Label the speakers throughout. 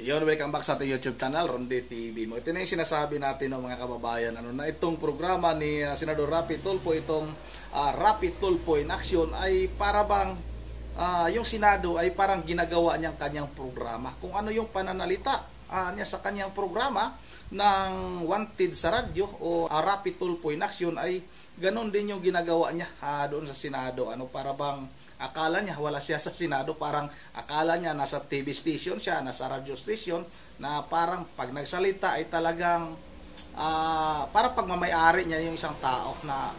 Speaker 1: Yon, welcome back sa ating YouTube channel, Ronde TV mo. Ito na yung sinasabi natin ng mga kababayan, na itong programa ni Senador Rapi Tulfo, itong Rapi Tulfo in Action ay para bang yung Senado ay parang ginagawa niyang kanyang programa. Kung ano yung pananalita niya sa kanyang programa ng Wanted sa radyo o Rapi Tulfo in Action ay ganon din yung ginagawa niya doon sa Senado. Para bang akala niya wala siya sa Senado, parang akala niya nasa TV station siya, nasa radio station, na parang pag nagsalita ay talagang parang pagmamayari niya yung isang tao na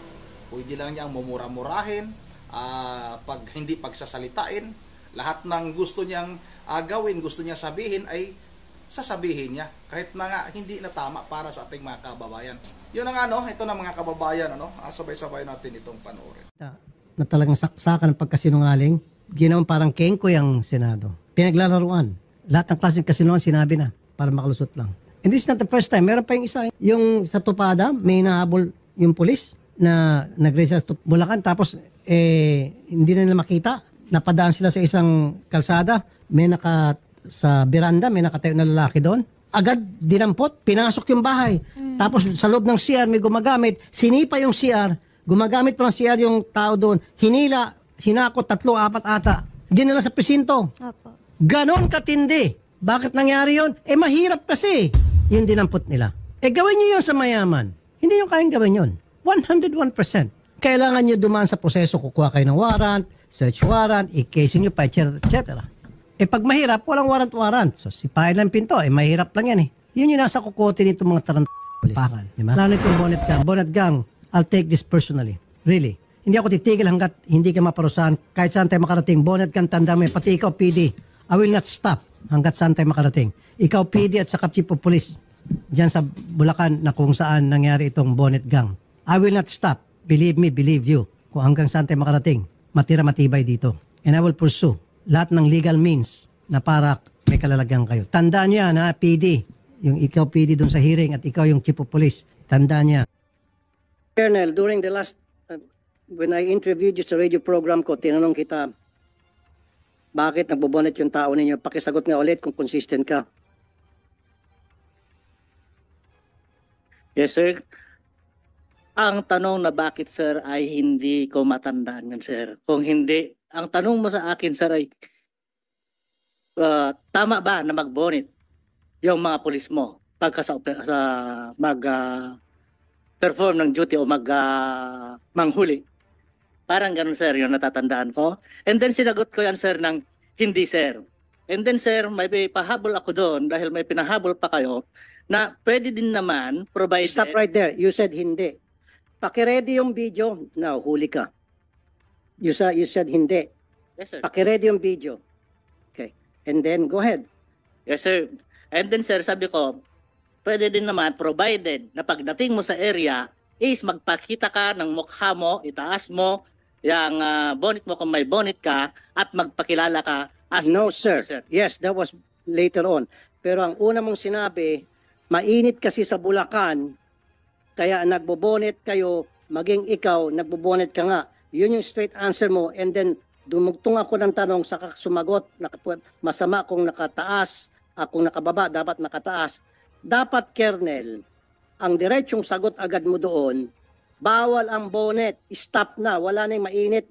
Speaker 1: pwede lang niyang mumura-murahin, pag hindi pagsasalitain, lahat ng gusto niyang gawin, gusto niyang sabihin ay sasabihin niya, kahit na nga hindi na tama para sa ating mga kababayan. Yun ang ito na mga kababayan, sabay-sabay natin itong panoorin.
Speaker 2: Na talagang saksakan ng pagkasinungaling, ginawang parang kengkoy ang Senado. Pinaglalaruan. Lahat ng klaseng kasinungaling sinabi na para makalusot lang. And this is not the first time. Meron pa yung isa. Yung sa Tupada, may nahabol yung pulis na nag-race sa Bulacan. Tapos, hindi na nila makita. Napadaan sila sa isang kalsada. May sa beranda, may nakatayo na lalaki doon. Agad dinampot, pinasok yung bahay. Tapos sa loob ng CR may gumagamit. Sinipa yung CR. Gumagamit pa ng CR yung tao doon. Hinila, hinakot, 3, 4 ata. Ginala sa presinto.
Speaker 3: Opo.
Speaker 2: Ganon katindi. Bakit nangyari yon? Mahirap kasi. Yun dinampot nila. Gawin nyo yun sa mayaman. Hindi nyo kayang gawin yun. 101%. Kailangan nyo dumaan sa proseso. Kukuha kayo ng warrant, search warrant, i-case nyo pa, etc. Pag mahirap, walang warrant. So, sipahin lang pinto. Mahirap lang yan. Yun yung nasa kukote nito mga tarantang. Diba? Lalo itong bonnet gang. Bonnet gang. I'll take this personally. Really. Hindi ako titigil hanggat hindi ka maparusahan. Kahit saan tayo makarating. Bonnet kang tanda mo. Pati ikaw, PD. I will not stop hanggat saan tayo makarating. Ikaw, PD at saka Chief of Police dyan sa Bulacan na kung saan nangyari itong bonnet gang. I will not stop. Believe me, believe you. Kung hanggang saan tayo makarating, matira-matibay dito. And I will pursue lahat ng legal means na para may kalalagyan kayo. Tandaan niyo yan, PD. Yung ikaw, PD, dun sa hearing at ikaw yung Chief of Police. Tandaan niya. Colonel, during the last, when I interviewed you sa radio program ko, tinanong kita, bakit nagbobonet yung tao ninyo? Pakisagot nga ulit kung consistent ka.
Speaker 4: Yes, sir. Ang tanong na bakit, sir, ay hindi ko matandaan yan, sir. Kung hindi, ang tanong mo sa akin, sir, ay tama ba na magbonet yung mga pulis mo pagka perform ng duty o manghuli? Parang ganun, sir, yung natatandaan ko. And then sinagot ko yan, sir, ng hindi, sir. And then, sir, may pahabol ako doon dahil may pinahabol pa kayo na pwede din naman provided...
Speaker 2: Stop right there. You said hindi. Pakiready yung video. Now, huli ka. You said hindi.
Speaker 4: Yes, sir.
Speaker 2: Pakiready yung video. Okay. And then, go ahead.
Speaker 4: Yes, sir. And then, sir, sabi ko, pwede din naman provided na pagdating mo sa area is magpakita ka ng mukha mo, itaas mo yung bonnet mo kung may bonnet ka at magpakilala ka as
Speaker 2: No, sir. Yes, that was later on. Pero ang una mong sinabi, mainit kasi sa Bulacan, kaya nagbobonet kayo, maging ikaw, nagbobonet ka nga. Yun yung straight answer mo. And then, dumugtong ako ng tanong, saka sumagot, masama kung nakataas, kung nakababa, dapat nakataas. Dapat, Colonel, ang diretsong sagot agad mo doon, bawal ang bonnet, stop na, wala nang mainit.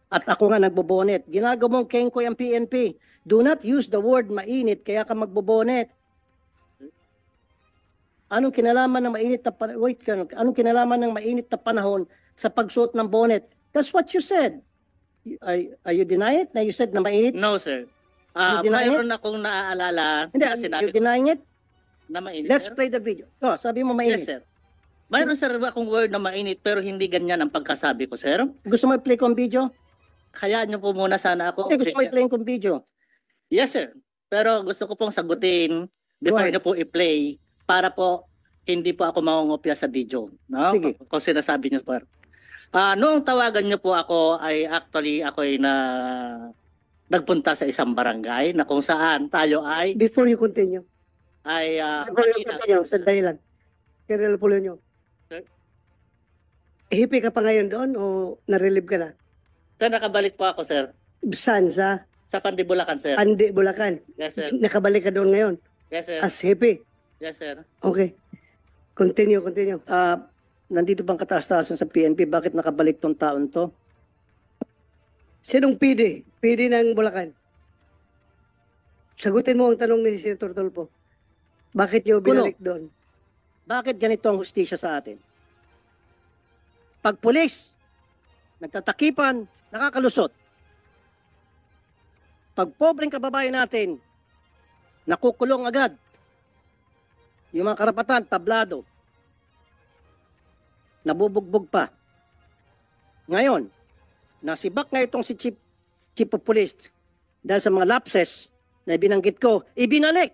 Speaker 2: At ako nga nagbobonet. Ginagawa mong kengkoy ang PNP. Do not use the word mainit, kaya ka magbobonet. Anong kinalaman ng mainit na panahon? Wait, anong kinalaman ng mainit na panahon sa pagsuot ng bonnet? That's what you said. Are you denying it? Na you said na mainit?
Speaker 4: No, sir.
Speaker 2: Mayroon
Speaker 4: akong naaalala.
Speaker 2: Hindi, you denying it?
Speaker 4: Na mainit,
Speaker 2: Let's
Speaker 4: sir?
Speaker 2: play the video. Oh, sabi mo mainit.
Speaker 4: Yes, sir. Mayroon, sir, akong word na mainit pero hindi ganyan ang pagkasabi ko, sir.
Speaker 2: Gusto mo i-play kong video?
Speaker 4: Hayaan niyo po muna sana ako.
Speaker 2: Hindi, gusto mo i-play kong video.
Speaker 4: Yes, sir. Pero gusto ko pong sagutin before niyo po i-play para po hindi po ako mangungopya sa video. No?
Speaker 2: Sige.
Speaker 4: Kung sinasabi niyo po. Noong tawagan niyo po ako ay actually ako ay nagpunta sa isang barangay na kung saan tayo ay
Speaker 2: Before you continue. Before you continue, sandali lang. Colonel Polonio.
Speaker 4: Sir?
Speaker 2: Hipi ka pa ngayon doon o na-relieve ka na?
Speaker 4: Sir, nakabalik po ako, sir.
Speaker 2: Saan sa?
Speaker 4: Sa Pandi, Bulacan, sir.
Speaker 3: Andi, Bulacan.
Speaker 4: Yes, sir.
Speaker 3: Nakabalik ka doon ngayon.
Speaker 4: Yes, sir.
Speaker 3: As happy.
Speaker 4: Yes, sir.
Speaker 3: Okay. Continue.
Speaker 2: Nandito bang kataas-taasan sa PNP? Bakit nakabalik tong taon to?
Speaker 3: Sinong PD? PD ng Bulacan. Sagutin mo ang tanong ni Senator Tulfo. Bakit niyo binalik doon?
Speaker 2: Bakit ganito ang hustisya sa atin? Pag pulis, nagtatakipan, nakakalusot. Pag pobreng kababayan natin, nakukulong agad. Yung mga karapatan, tablado. Nabubugbog pa. Ngayon, nasibak na itong si Chief of Police dahil sa mga lapses na binanggit ko, ibinalik.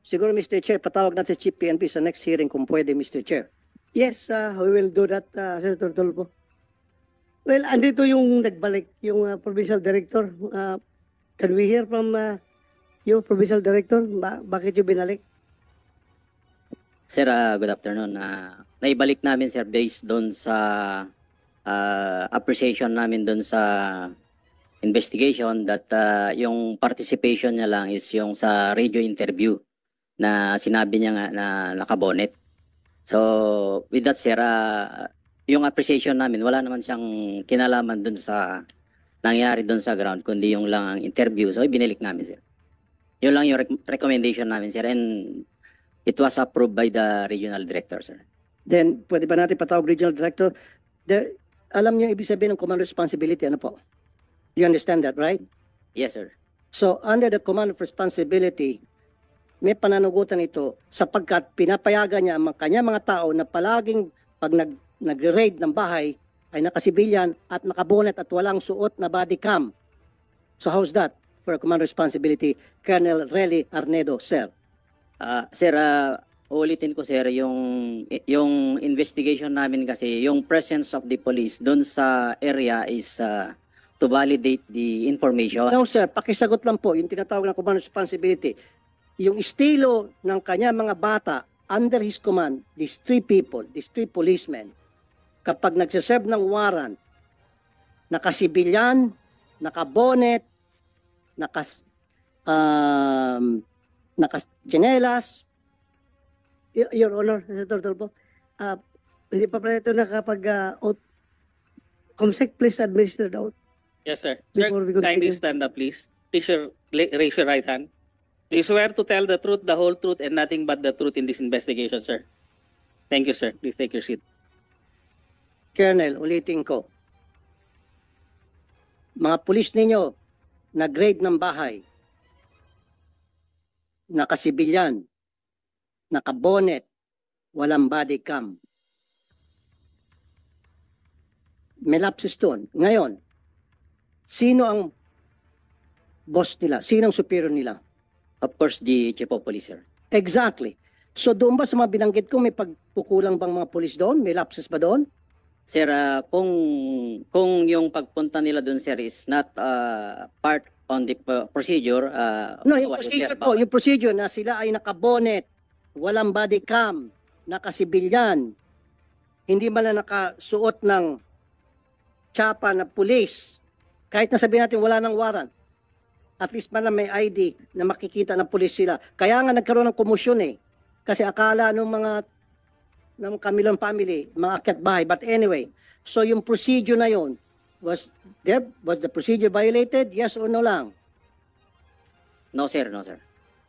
Speaker 2: Siguro, Mr. Chair, patawag natin si Chief PNP sa next hearing kung pwede, Mr. Chair.
Speaker 3: Yes, we will do that, Senator Tulfo. Well, andito yung nagbalik, yung Provincial Director. Can we hear from you, Provincial Director? Bakit yung binalik?
Speaker 5: Sir, good afternoon. Naibalik namin, sir, based doon sa appreciation namin doon sa investigation that yung participation niya lang is yung sa radio interview na sinabi niya nga na nakabonet. So, with that, sir, yung appreciation namin, wala naman siyang kinalaman doon sa nangyari doon sa ground, kundi yung lang ang interview. So, ibinilik namin, sir. Yun lang yung recommendation namin, sir. And it was approved by the regional director, sir.
Speaker 2: Then, pwede ba natin patawag regional director? Alam niyo ibig sabihin ng command responsibility, ano po? You understand that, right?
Speaker 5: Yes, sir.
Speaker 2: So, under the command of responsibility, may pananagutan ito sapagkat pinapayagan niya ang kanya mga tao na palaging pag nagre-raid ng bahay ay nakasibilyan at nakabonet at walang suot na body cam. So, how's that for command responsibility? Colonel Relly Arnedo, sir.
Speaker 5: Sir, ulitin ko, sir, yung investigation namin kasi, yung presence of the police doon sa area is to validate the information.
Speaker 2: No, sir, pakisagot lang po, yung tinatawag na command responsibility. Yung estilo ng kanya mga bata, under his command, these three people, these three policemen, kapag nagsiserve ng warrant, nakasibilyan, nakabonet, nakachinelas.
Speaker 3: Your Honor, Senator Tulfo, hindi pa pala ito Comsec, please administer the oath.
Speaker 4: Yes, sir. Sir,
Speaker 3: Before we continue.
Speaker 4: kindly stand up, please. Please raise your right hand. Do you swear to tell the truth, the whole truth, and nothing but the truth in this investigation, sir? Thank you, sir. Please take your seat.
Speaker 2: Colonel, ulitin ko. Mga pulis ninyo, nag-raid ng bahay, nakasibilyan, nakabonet, walang body cam. May lapses doon. Ngayon, sino ang boss nila? Sino ang superior nila?
Speaker 5: Of course, the chief of police, sir.
Speaker 2: Exactly. So doon ba sa mga binanggit ko, may pagkukulang bang mga pulis doon? May lapses ba doon?
Speaker 5: Sir, kung yung pagpunta nila doon, sir, is not part on the procedure.
Speaker 2: No, yung procedure po, yung procedure na sila ay nakabonet, walang body cam, nakasibilyan, hindi man lang nakasuot ng tsapa na pulis, kahit na sabihin natin wala ng warrant, at least man lang may ID na makikita ng pulis sila. Kaya nga nagkaroon ng komosyon eh. Kasi akala ng Camilon family, mga akyat bahay. But anyway, so yung procedure na yon, was the procedure violated? Yes or no lang?
Speaker 5: No, sir. No, sir.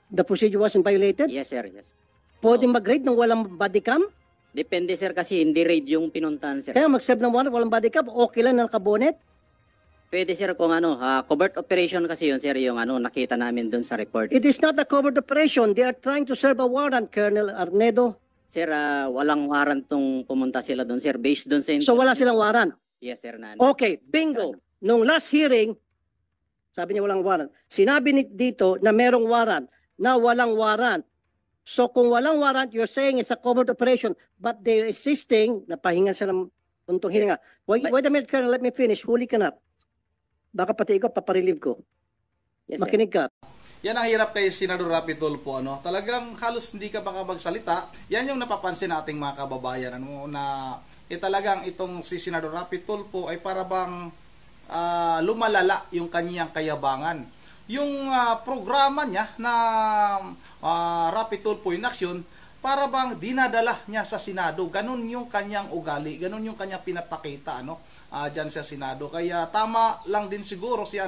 Speaker 2: The procedure wasn't violated?
Speaker 5: Yes, sir. Yes.
Speaker 2: Pwede mag-raid ng walang body cam?
Speaker 5: Depende, sir, kasi hindi raid yung pinuntahan, sir.
Speaker 2: Kaya mag-serve ng warrant, walang body cam, okay lang na nakabonet?
Speaker 5: Pwede, sir, kung covert operation kasi yun, sir, yung nakita namin doon sa report.
Speaker 2: It is not a covert operation. They are trying to serve a warrant, Colonel Arnedo.
Speaker 5: Sir, walang warrant tong pumunta sila doon, sir, based doon sa...
Speaker 2: So wala silang warrant?
Speaker 5: Yes, sir.
Speaker 2: Okay, bingo. Nung last hearing, sabi niya walang warrant. Sinabi dito na merong warrant, na walang warrant. So kung walang warrant, you're saying it's a covert operation, but they're insisting na pahingan sila ng puntong hiringa. Wait a minute, Colonel, let me finish. Huli ka na. Baka pati ikaw, paparelieve ko.
Speaker 5: Yes, sir.
Speaker 2: Makinig ka.
Speaker 1: Yan ang hirap kay Senador Rapi Tulfo, ano? Talagang halos hindi ka makapagsalita. Yan yung napapansin nating mga kababayan, ano, na talagang itong si Senador Rapi Tulfo ay para bang lumalala yung kanyang kayabangan. Yung programa niya na Rapid Tulfo in Action, para bang dinadala niya sa Senado. Ganun yung kanyang ugali, ganun yung kanyang pinapakita diyan sa Senado. Kaya tama lang din siguro si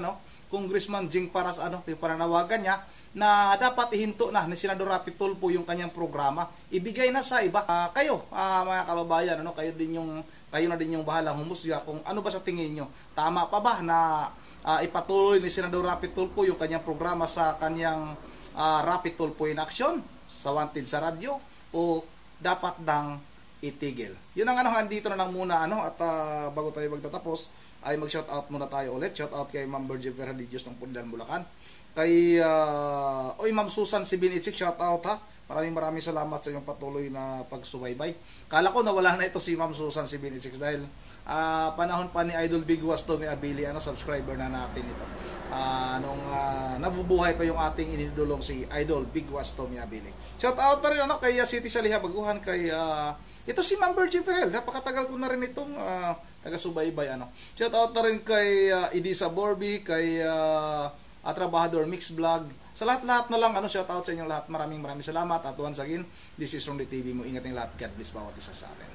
Speaker 1: Congressman Jing Paras yung pananawagan niya na dapat ihinto na ni Senador Rapid Tulfo yung kanyang programa. Ibigay na sa iba. Kayo mga kababayan, kayo na din yung bahalang humusga kung ano ba sa tingin nyo. Tama pa ba na ipatuloy ni Senador Rapid Tulfo yung kanyang programa sa kanyang Rapid Tulfo in Action sa Wanted sa radyo, o dapat dang itigil? Yun ang andito na lang muna at bago tayo magtatapos ay mag-shoutout muna tayo ulit. Shoutout kay Ma'am Virgin Ferradillos ng Pundan, Bulacan. Kay Ma'am Susan Sibinitsik, shoutout ha. Maraming salamat sa inyong patuloy na pagsubaybay. Kala ko nawala na ito si Ma'am Susan Sibinitsik dahil panahon pa ni Idol Big Wastomi Abili, subscriber na natin ito. Nung nabubuhay pa yung ating inidulong si Idol Big Wastomi Abili. Shoutout na rin kay City Saliha Baguhan, kay ito si Ma'am Virgin Ferrell. Napakatagal ko na rin itong taga-subaybay. Shoutout na rin kay Idisa Borby, kay Trabahador Mix Vlog. Sa lahat-lahat na lang, shoutout sa inyong lahat. Maraming salamat. At once again, this is Ronde TV mo. Ingat ng lahat. God bless bawat isa sa atin.